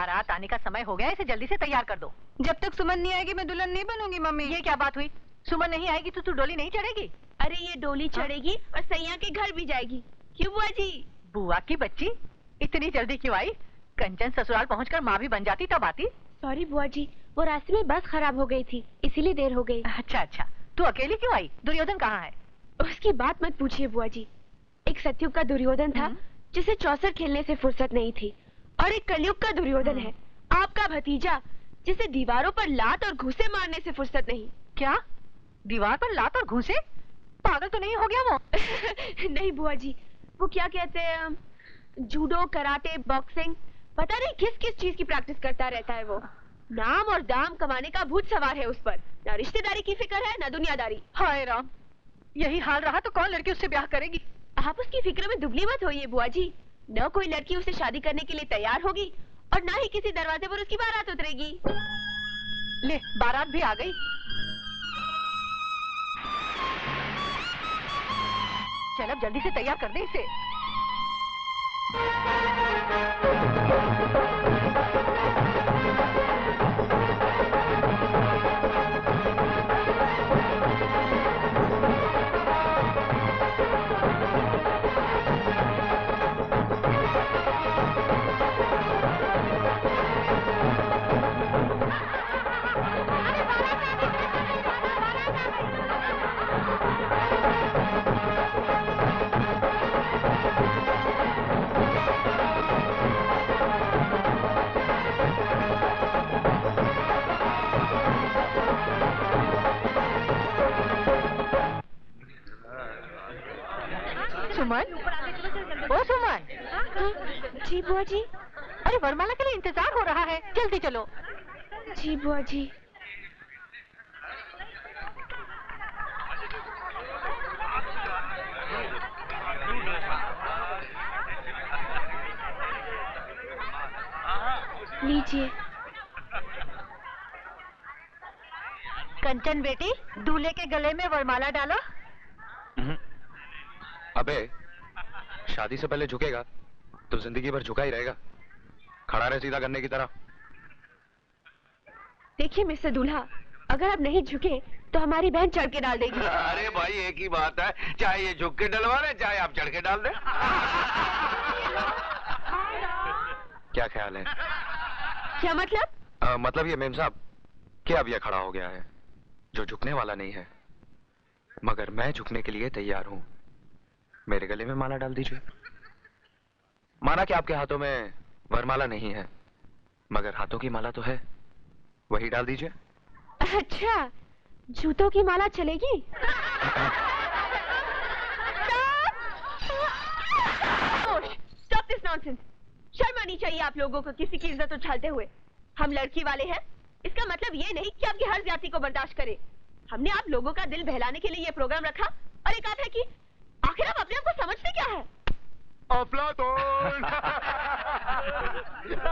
बारात आने का समय हो गया, इसे जल्दी से तैयार कर दो। जब तक सुमन नहीं आएगी मैं दुल्हन नहीं बनूंगी मम्मी। ये क्या बात हुई? सुमन नहीं आएगी तो तू डोली नहीं चढ़ेगी? अरे ये डोली चढ़ेगी और सैया के घर भी जाएगी। क्यों बुआ जी? बुआ की बच्ची इतनी जल्दी क्यों आई? कंचन ससुराल पहुंचकर माँ भी बन जाती तब आती। सॉरी बुआ जी, वो रास्ते में बस खराब हो गई थी, इसीलिए देर हो गई। अच्छा अच्छा, तू अकेली क्यों आई? दुर्योधन कहाँ है? उसकी बात मत पूछिए बुआ जी। एक सतयुग का दुर्योधन था जिसे चौसर खेलने से फुर्सत नहीं थी, और एक कलयुग का दुर्योधन है आपका भतीजा जिसे दीवारों पर लात और घूंसे मारने से फुर्सत नहीं। क्या? दीवार पर लात और घूंसे? पागल तो नहीं हो गया वो? नहीं बुआ जी, वो क्या कहते हैं, जूडो, कराटे, बॉक्सिंग, पता नहीं किस किस चीज की प्रैक्टिस करता रहता है वो। नाम और दाम कमाने का भूत सवार है उस पर। ना रिश्तेदारी की फिक्र है ना दुनियादारी। हाय राम, यही हाल रहा तो कौन लड़की उससे ब्याह करेगी? आप उसकी फिक्र में दुबली मत होइए बुआ जी। न कोई लड़की उसे शादी करने के लिए तैयार होगी और ना ही किसी दरवाजे पर उसकी बारात उतरेगी। ले, बारात भी आ गई। चल अब जल्दी से तैयार कर दे इसे। सुमन, ओ सुमन। जी बुआ जी। अरे वरमाला के लिए इंतजार हो रहा है, जल्दी चलो। जी बुआ जी। लीजिए। कंचन बेटी, दूल्हे के गले में वरमाला डालो। अबे, शादी से पहले झुकेगा तो जिंदगी भर झुका ही रहेगा। खड़ा रहे सीधा गन्ने की तरह। देखिए मिस्टर दूल्हा, अगर आप नहीं झुके तो हमारी बहन चढ़ के डाल देगी। अरे भाई एक ही बात है, चाहे ये झुक के डलवा रहे चाहे आप चढ़ के डाल दे। क्या ख्याल है? क्या मतलब? मतलब ये मेम साहब कि अब यह खड़ा हो गया है जो झुकने वाला नहीं है, मगर मैं झुकने के लिए तैयार हूँ। मेरे गले में माला डाल दीजिए। माना कि आपके हाथों में वरमाला नहीं है, मगर हाथों की माला तो है, वही डाल दीजिए। अच्छा, जूतों की माला चलेगी? Stop this nonsense! शर्म आनी चाहिए आप लोगों को किसी की इज्जत उछालते हुए। हम लड़की वाले हैं, इसका मतलब ये नहीं कि आपकी हर जाति को बर्दाश्त करें। हमने आप लोगों का दिल बहलाने के लिए ये प्रोग्राम रखा और एक बात है कि आखिर आप अपने आप को समझते क्या है? अफलातून।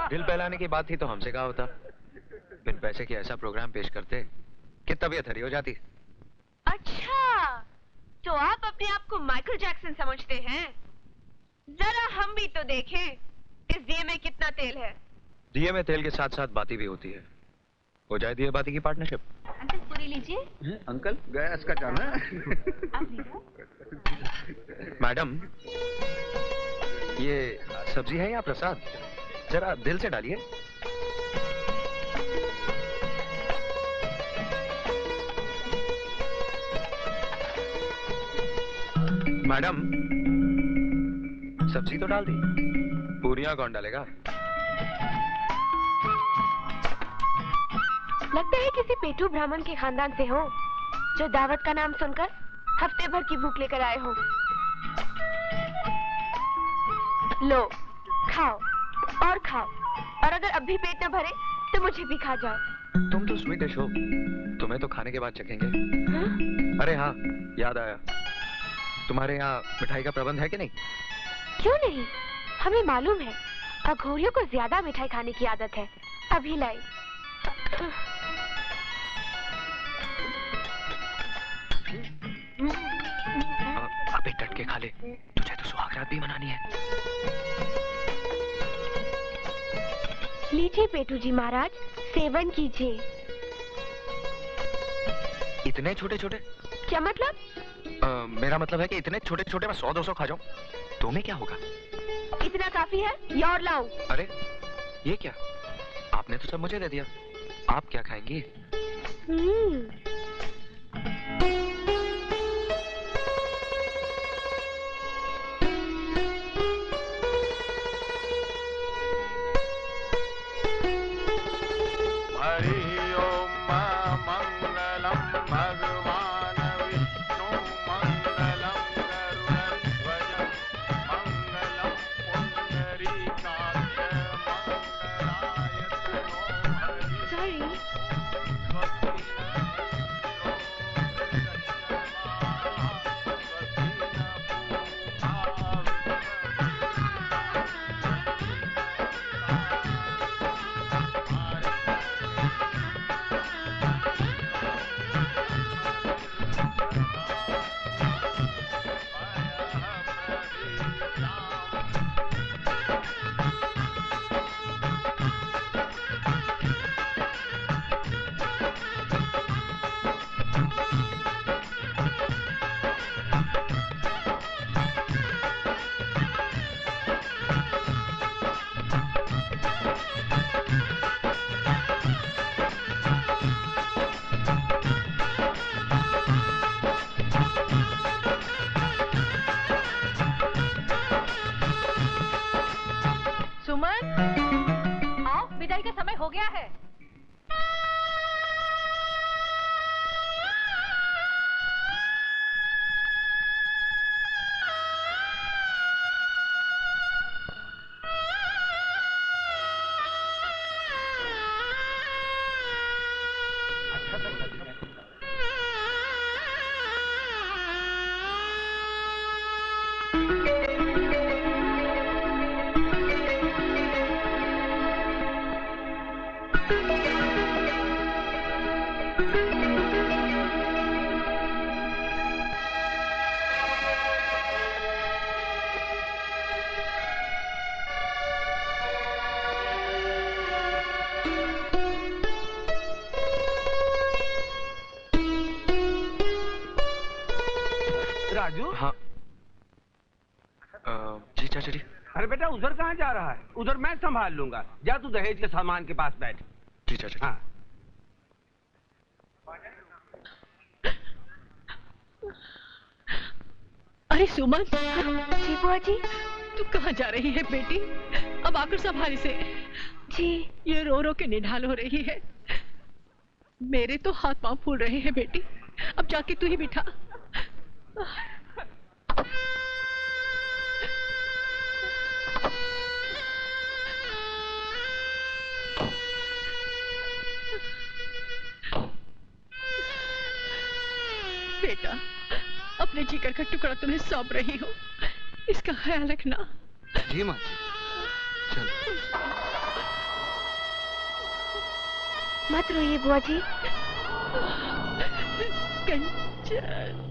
दिल बहलाने की बात थी तो हमसे कहा होता। बिन पैसे के ऐसा प्रोग्राम पेश करते कि तबीयत हरी हो जाती। अच्छा, तो आप अपने आप को माइकल जैक्सन समझते हैं? जरा हम भी तो देखें इस दिए में कितना तेल है। दिए में तेल के साथ साथ बाती भी होती है। हो जाए दिए बाती की पार्टनरशिप। अंकल पूरी लीजिए। अंकल गैस का जाना है। मैडम, ये सब्जी है या प्रसाद? जरा दिल से डालिए। मैडम, सब्जी तो डाल दी, पूरियां कौन डालेगा? लगता है किसी पेटू ब्राह्मण के खानदान से हो, जो दावत का नाम सुनकर हफ्ते भर की भूख लेकर आए हो। लो, खाओ और खाओ, और अगर अब भी पेट न भरे तो मुझे भी खा जाओ। तुम तो स्वीटिश हो, तुम्हें तो खाने के बाद चखेंगे। हाँ? अरे हाँ, याद आया, तुम्हारे यहाँ मिठाई का प्रबंध है कि नहीं? क्यों नहीं, हमें मालूम है अघोरियों को ज्यादा मिठाई खाने की आदत है। अभी लाई। अबे डट के खा ले, तुझे तो सुहाग रात भी मनानी है। लीजिए पेटू जी महाराज, सेवन कीजिए। इतने छोटे छोटे? क्या मतलब? मेरा मतलब है कि इतने छोटे छोटे मैं 100-200 खा जाऊं, तुम्हें क्या होगा? इतना काफी है या और लाऊं? अरे ये क्या, आपने तो सब मुझे दे दिया, आप क्या खाएंगी? हो गया है। राजू। हाँ जी चाचा जी। अरे बेटा उधर कहाँ जा रहा है? उधर मैं संभाल लूंगा, जा तू दहेज के सामान के पास बैठ। जी चाचा जी। हाँ। अरे सुमन। जी बुआ जी। तू कहाँ जा रही है बेटी? अब आकर संभाल इसे। जी। ये रो रो के निढाल हो रही है, मेरे तो हाथ पांव फूल रहे हैं बेटी। अब जाके तू ही बिठा। बेटा अपने जिगर का टुकड़ा तुम्हें सौंप रही हूँ, इसका ख्याल रखना। जी माँ। चल। मत रोइए बुआ जी। कंचन।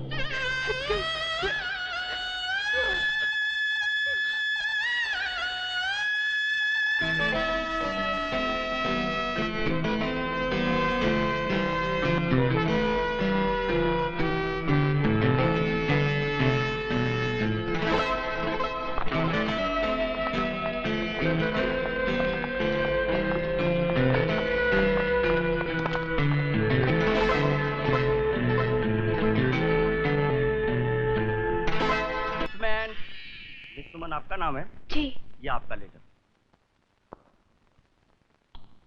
सुमन आपका नाम है? जी। ये आपका लेटर।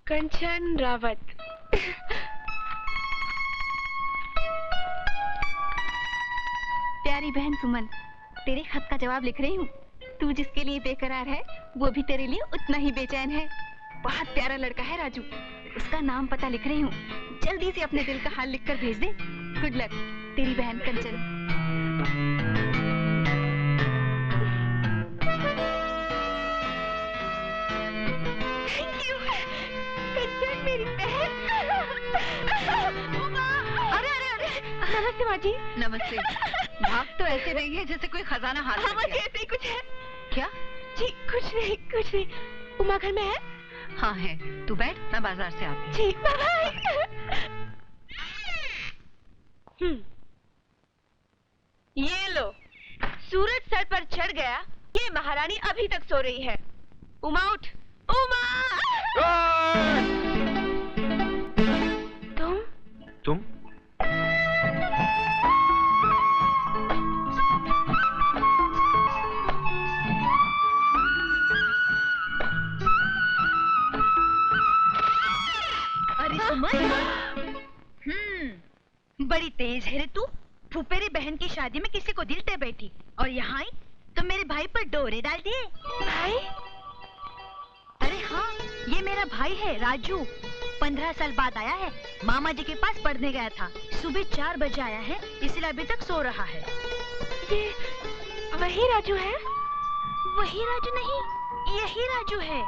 कंचन रावत। प्यारी बहन सुमन, तेरे खत का जवाब लिख रही हूँ। तू जिसके लिए बेकरार है वो भी तेरे लिए उतना ही बेचैन है। बहुत प्यारा लड़का है राजू, उसका नाम पता लिख रही हूँ। जल्दी से अपने दिल का हाल लिखकर भेज दे। गुड लक, तेरी बहन कंचन। नमस्ते माँ जी। नमस्ते। भाग तो ऐसे रही है जैसे कोई खजाना हाथ में हाँ, ऐसे ही कुछ है। क्या? जी कुछ नहीं कुछ नहीं। उमा घर में है? हाँ है, तू बैठ, मैं बाजार से आती हूँ। ठीक, बाय। ये लो, सूरज सर पर चढ़ गया, ये महारानी अभी तक सो रही है। उमा उठ, उमा! तुम? अरे सुमन, बड़ी तेज है रे तू। फुफेरी बहन की शादी में किसी को दिल दे बैठी और यहाँ आई तो मेरे भाई पर डोरे डाल दिए। भाई? अरे हाँ, ये मेरा भाई है राजू। 15 साल बाद आया है, मामा जी के पास पढ़ने गया था। सुबह 4 बजे आया है, इसलिए अभी तक सो रहा है। ये वही राजू है? वही राजू नहीं, यही राजू है।